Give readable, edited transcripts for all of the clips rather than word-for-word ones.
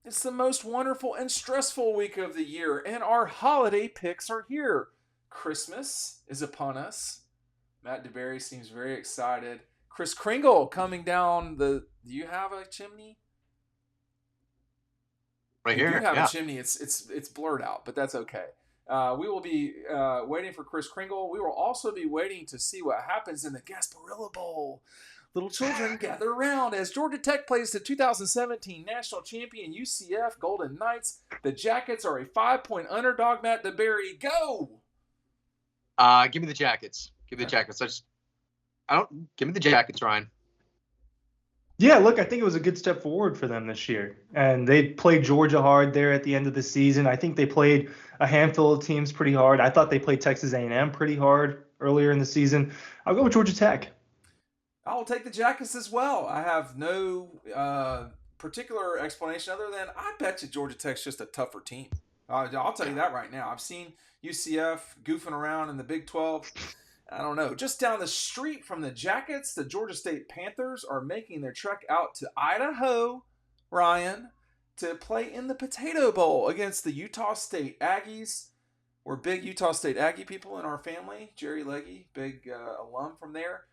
It's the most wonderful and stressful week of the year, and our holiday picks are here. Christmas is upon us. Matt DeBerry seems very excited. Chris Kringle coming down the. Do you have a chimney? Right You do here. have a Yeah. chimney. It's blurred out, but that's okay. We will be waiting for Chris Kringle. We will also be waiting to see what happens in the Gasparilla Bowl. Little children gather around as Georgia Tech plays the 2017 national champion UCF Golden Knights. The Jackets are a 5-point underdog. Matt DeBerry, go! Give me the Jackets. Give me the Okay. Jackets. I don't give me the Jackets, Ryan. Yeah, look, I think it was a good step forward for them this year. And they played Georgia hard there at the end of the season. I think they played a handful of teams pretty hard. I thought they played Texas A&M pretty hard earlier in the season. I'll go with Georgia Tech. I'll take the Jackets as well. I have no particular explanation other than I bet you Georgia Tech's just a tougher team. I'll tell you that right now. I've seen UCF goofing around in the Big 12. I don't know. Just down the street from the Jackets, the Georgia State Panthers are making their trek out to Idaho, Ryan, to play in the Potato Bowl against the Utah State Aggies. We're big Utah State Aggie people in our family. Jerry Leggy, big alum from there.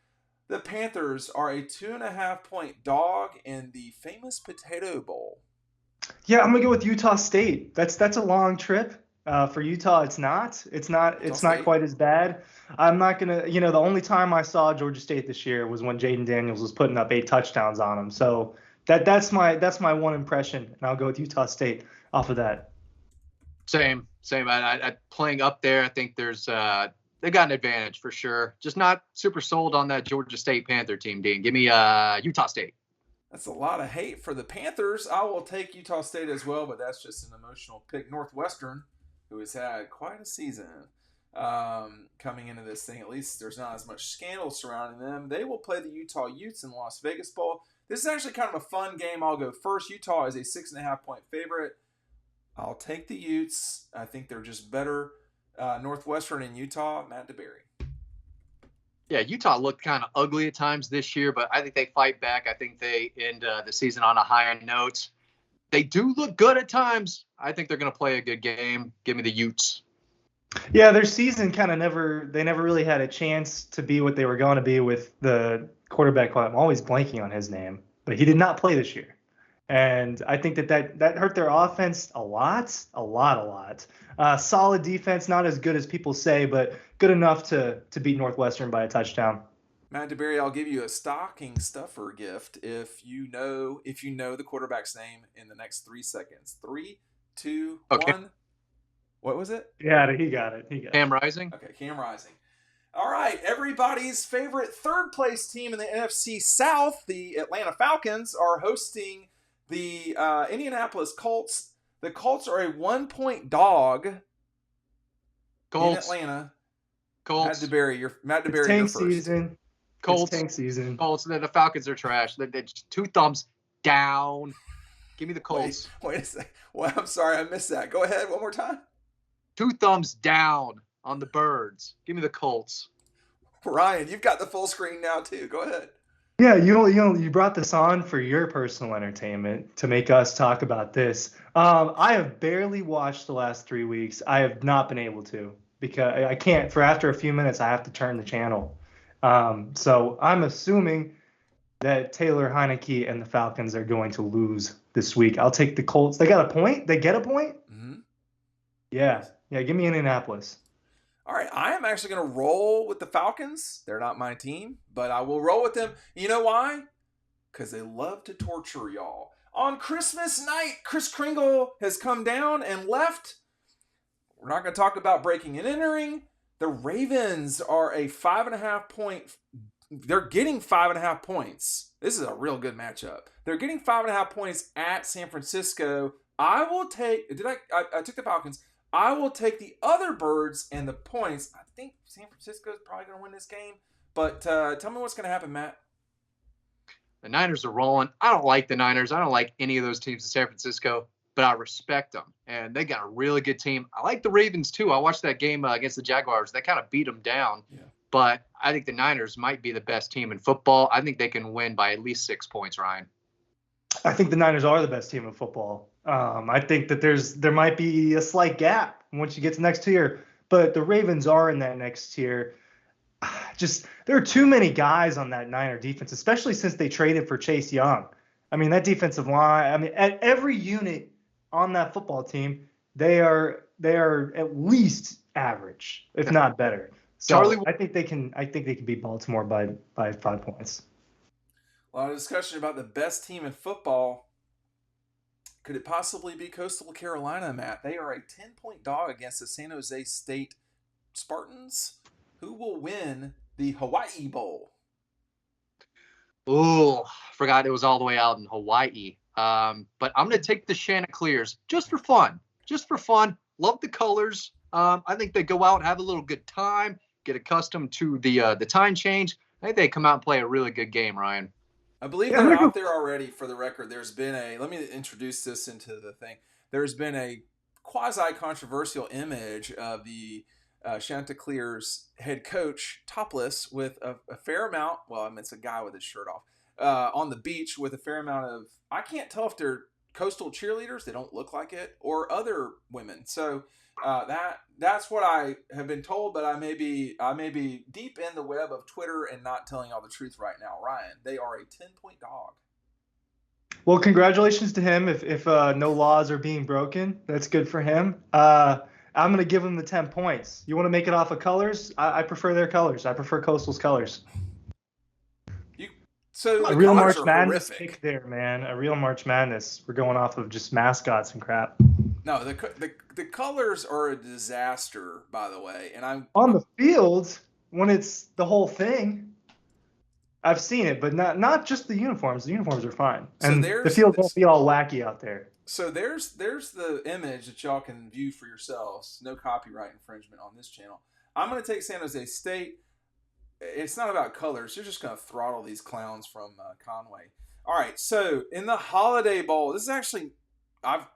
The Panthers are a 2.5-point dog in the famous Potato Bowl. Yeah, I'm gonna go with Utah State. That's a long trip. For Utah, it's not. It's not State. quite as bad. I'm not gonna. The only time I saw Georgia State this year was when Jaden Daniels was putting up 8 touchdowns on them. So that's my one impression, and I'll go with Utah State off of that. Same. I playing up there. I think there's they got an advantage for sure. Just not super sold on that Georgia State Panther team, Dean. Give me Utah State. That's a lot of hate for the Panthers. I will take Utah State as well, but that's just an emotional pick. Northwestern, who has had quite a season coming into this thing, at least there's not as much scandal surrounding them. They will play the Utah Utes in the Las Vegas Bowl. This is actually kind of a fun game. I'll go first. Utah is a 6.5-point favorite. I'll take the Utes. I think they're just better. Northwestern and Utah, Matt DeBerry. Yeah, Utah looked kind of ugly at times this year, but I think they fight back. I think they end the season on a higher note. They do look good at times. I think they're going to play a good game. Give me the Utes. Yeah, their season they never really had a chance to be what they were going to be with the quarterback. I'm always blanking on his name, but he did not play this year. And I think that hurt their offense a lot. Solid defense, not as good as people say, but good enough to beat Northwestern by a touchdown. Matt DeBerry, I'll give you a stocking stuffer gift if you know the quarterback's name in the next 3 seconds. 3, 2, Okay. 1. What was it? Yeah, he got it. Cam Rising. Okay, Cam Rising. All right, everybody's favorite third place team in the NFC South, the Atlanta Falcons, are hosting the Indianapolis Colts. The Colts are a 1-point dog Colts. in Atlanta. Colts. Matt DeBerry, you're Tank first. season. Colts. It's tank season. Colts. The Falcons are trash. They're just 2 thumbs down. Give me the Colts. Wait a second. Well, I'm sorry, I missed that. Go ahead, one more time. 2 thumbs down on the Birds. Give me the Colts. Ryan, you've got the full screen now too. Go ahead. Yeah, you brought this on for your personal entertainment to make us talk about this. I have barely watched the last 3 weeks. I have not been able to because I can't. For after a few minutes, I have to turn the channel. So I'm assuming that Taylor Heineke and the Falcons are going to lose this week. I'll take the Colts. They got a point. They get a point. Mm-hmm. Yeah. Give me Indianapolis. All right, I am actually going to roll with the Falcons. They're not my team, but I will roll with them. You know why? Because they love to torture y'all. On Christmas night, Chris Kringle has come down and left. We're not going to talk about breaking and entering. The Ravens are a 5.5-point. They're getting 5.5 points. This is a real good matchup. They're getting 5.5 points at San Francisco. I will take. I took the Falcons. I will take the other Birds and the points. I think San Francisco is probably going to win this game. But tell me what's going to happen, Matt. The Niners are rolling. I don't like the Niners. I don't like any of those teams in San Francisco, but I respect them. And they got a really good team. I like the Ravens, too. I watched that game against the Jaguars. They kind of beat them down. Yeah. But I think the Niners might be the best team in football. I think they can win by at least 6 points, Ryan. I think the Niners are the best team in football. I think that there might be a slight gap once you get to next tier, but the Ravens are in that next tier. Just there are too many guys on that Niner defense, especially since they traded for Chase Young. I mean, that defensive line. I mean, at every unit on that football team, they are at least average, if not better. So Charlie, I think they can. I think they can beat Baltimore by 5 points. A lot of discussion about the best team in football. Could it possibly be Coastal Carolina, Matt? They are a 10-point dog against the San Jose State Spartans. Who will win the Hawaii Bowl? oh, forgot it was all the way out in Hawaii. But I'm going to take the Chanticleers just for fun. Just for fun. Love the colors. I think they go out and have a little good time, get accustomed to the time change. I think they come out and play a really good game, Ryan. I believe they're out there already. For the record, there's been let me introduce this into the thing. There's been a quasi-controversial image of the Chanticleers head coach topless with a fair amount. Well, I mean, it's a guy with his shirt off on the beach with a fair amount of. I can't tell if they're coastal cheerleaders. They don't look like it, or other women. So that's what I have been told. But I may be deep in the web of Twitter and not telling all the truth right now. Ryan, they are a 10-point dog. Well, congratulations to him. If no laws are being broken, that's good for him. I'm going to give him the 10 points. You want to make it off of colors? I prefer their colors. I prefer Coastal's colors. So a real March Madness pick there, man. A real March Madness. We're going off of just mascots and crap. No, the colors are a disaster, by the way. And I'm on the field when it's the whole thing. I've seen it, but not just the uniforms. The uniforms are fine, and the field won't be all wacky out there. So there's the image that y'all can view for yourselves. No copyright infringement on this channel. I'm going to take San Jose State. It's not about colors. You're just going to throttle these clowns from Conway. All right, so in the Holiday Bowl, this is actually, I've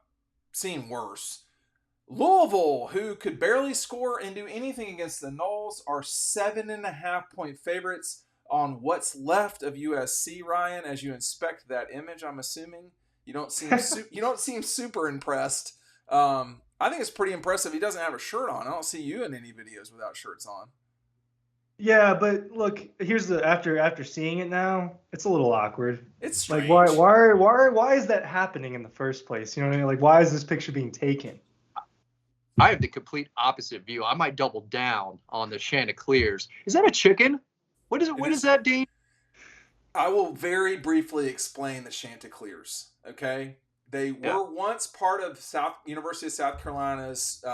seen worse. Louisville, who could barely score and do anything against the Noles, are 7.5-point favorites on what's left of USC. Ryan, as you inspect that image, I'm assuming you don't seem super impressed. I think it's pretty impressive. He doesn't have a shirt on. I don't see you in any videos without shirts on. Yeah, but look, here's the after seeing it now, it's a little awkward. It's strange. Like why is that happening in the first place? You know what I mean? Like, why is this picture being taken? I have the complete opposite view. I might double down on the Chanticleers. Is that a chicken? What is it? What is that, Dean? I will very briefly explain the Chanticleers. Okay, they were once part of University of South Carolina's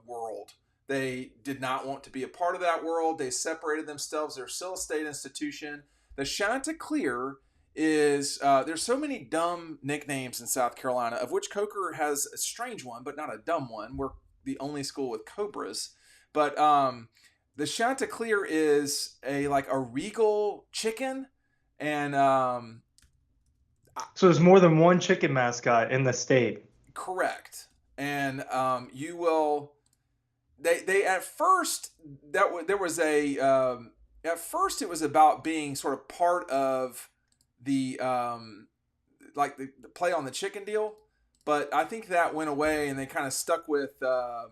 world. They did not want to be a part of that world. They separated themselves. They're still a state institution. The Chanticleer is there's so many dumb nicknames in South Carolina, of which Coker has a strange one, but not a dumb one. We're the only school with cobras. But the Chanticleer is a regal chicken, and so there's more than one chicken mascot in the state. Correct. And you will. They at first there was a at first it was about being sort of part of the the play on the chicken deal, but I think that went away and they kind of stuck with the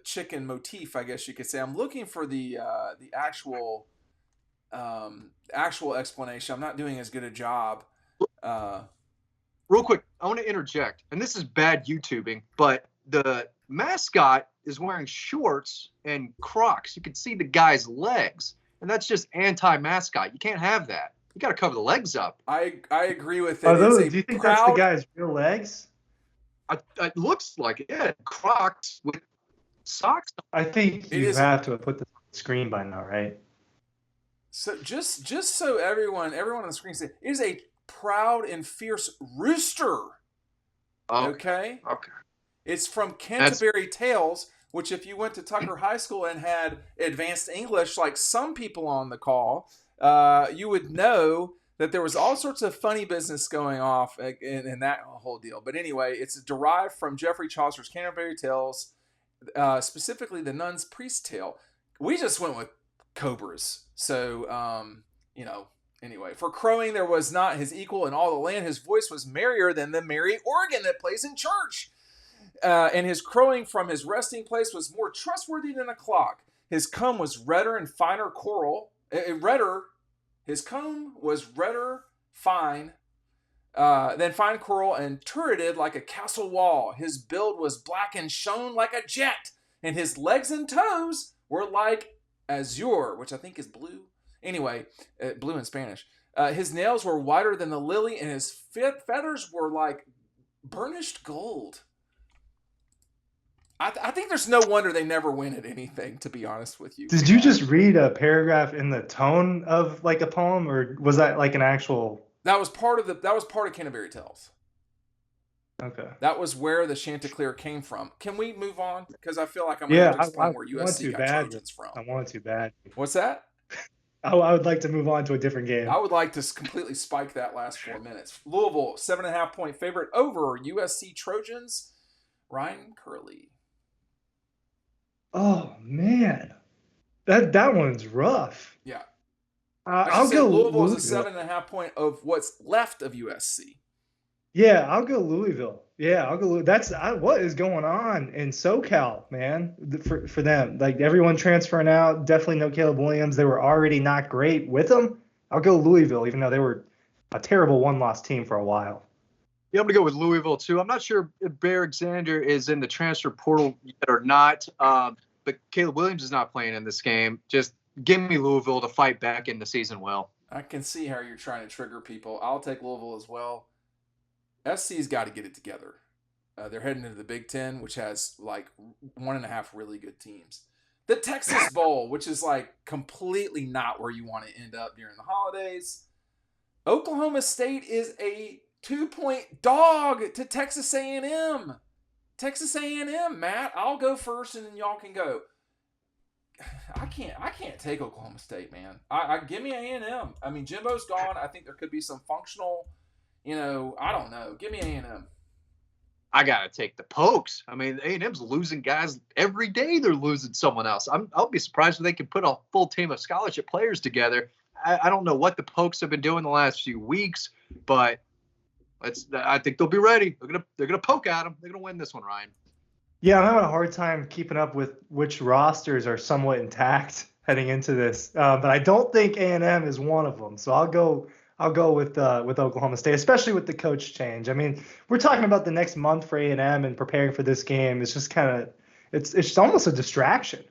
chicken motif, I guess you could say. I'm looking for the actual explanation. I'm not doing as good a job. Real quick, I want to interject, and this is bad YouTubing, but the mascot is wearing shorts and Crocs. You can see the guy's legs, and that's just anti-mascot. You can't have that. You got to cover the legs up. I agree with it. Do you think that's the guy's real legs? It looks like it. Yeah, Crocs with socks. I think you have to have put this on the screen by now, right? So just so everyone on the screen says, it is a proud and fierce rooster. Okay. It's from Canterbury Tales, which if you went to Tucker High School and had advanced English, like some people on the call, you would know that there was all sorts of funny business going off in that whole deal. But anyway, it's derived from Geoffrey Chaucer's Canterbury Tales, specifically the Nun's Priest Tale. We just went with cobras. So, Anyway, for crowing there was not his equal in all the land. His voice was merrier than the merry organ that plays in church. And his crowing from his resting place was more trustworthy than a clock. His comb was redder and finer coral. His comb was redder fine than fine coral and turreted like a castle wall. His build was black and shone like a jet. And his legs and toes were like azure, which I think is blue. Anyway, blue in Spanish. His nails were whiter than the lily, and his feathers were like burnished gold. I think there's no wonder they never win at anything, to be honest with you. Did you just read a paragraph in the tone of like a poem, or was that like an actual? That was part of Canterbury Tales. Okay. That was where the Chanticleer came from. Can we move on? Because I feel like I'm going to explain where USC got Trojans from. I want too bad. What's that? I would like to move on to a different game. I would like to completely spike that last 4 minutes. Louisville, 7.5 point favorite over USC Trojans. Ryan Curley. Oh man, that one's rough. Yeah. I'll go Louisville is a 7.5 point of what's left of USC. Yeah, I'll go Louisville. Yeah, I'll go. What is going on in SoCal, man? For them, like everyone transferring out. Definitely no Caleb Williams. They were already not great with them. I'll go Louisville, even though they were a terrible one-loss team for a while. Yeah, I'm going to go with Louisville, too. I'm not sure if Bear Alexander is in the transfer portal yet or not, but Caleb Williams is not playing in this game. Just give me Louisville to fight back in the season well. I can see how you're trying to trigger people. I'll take Louisville as well. SC's got to get it together. They're heading into the Big Ten, which has like 1.5 really good teams. The Texas Bowl, which is like completely not where you want to end up during the holidays. Oklahoma State is a 2-point dog to Texas A&M. Texas A&M, Matt. I'll go first, and then y'all can go. I can't take Oklahoma State, man. Give me A&M. I mean, Jimbo's gone. I think there could be some functional. I don't know. Give me A&M. I got to take the Pokes. I mean, A&M's losing guys every day. They're losing someone else. I'll be surprised if they can put a full team of scholarship players together. I don't know what the Pokes have been doing the last few weeks, but I think they'll be ready. They're gonna poke at them. They're gonna win this one, Ryan. Yeah, I'm having a hard time keeping up with which rosters are somewhat intact heading into this, but I don't think A&M is one of them. So I'll go with Oklahoma State, especially with the coach change. I mean, we're talking about the next month for A&M and preparing for this game. It's just it's almost a distraction.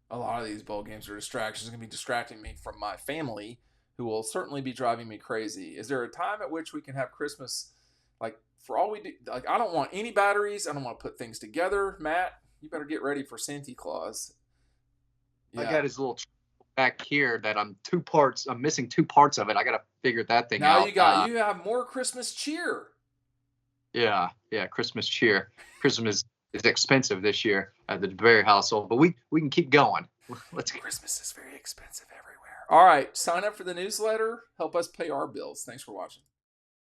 A lot of these bowl games are distractions. It's going to be distracting me from my family, who will certainly be driving me crazy. Is there a time at which we can have Christmas, like, for all we do? Like, I don't want any batteries. I don't want to put things together. Matt, you better get ready for Santa Claus. Yeah. I got his little back here that I'm missing 2 parts of it. I got to figure that thing out. Now you have more Christmas cheer. Yeah, Christmas cheer. Christmas is expensive this year at the DeBerry household, but we can keep going. Christmas is very expensive everywhere. All right, sign up for the newsletter. Help us pay our bills. Thanks for watching.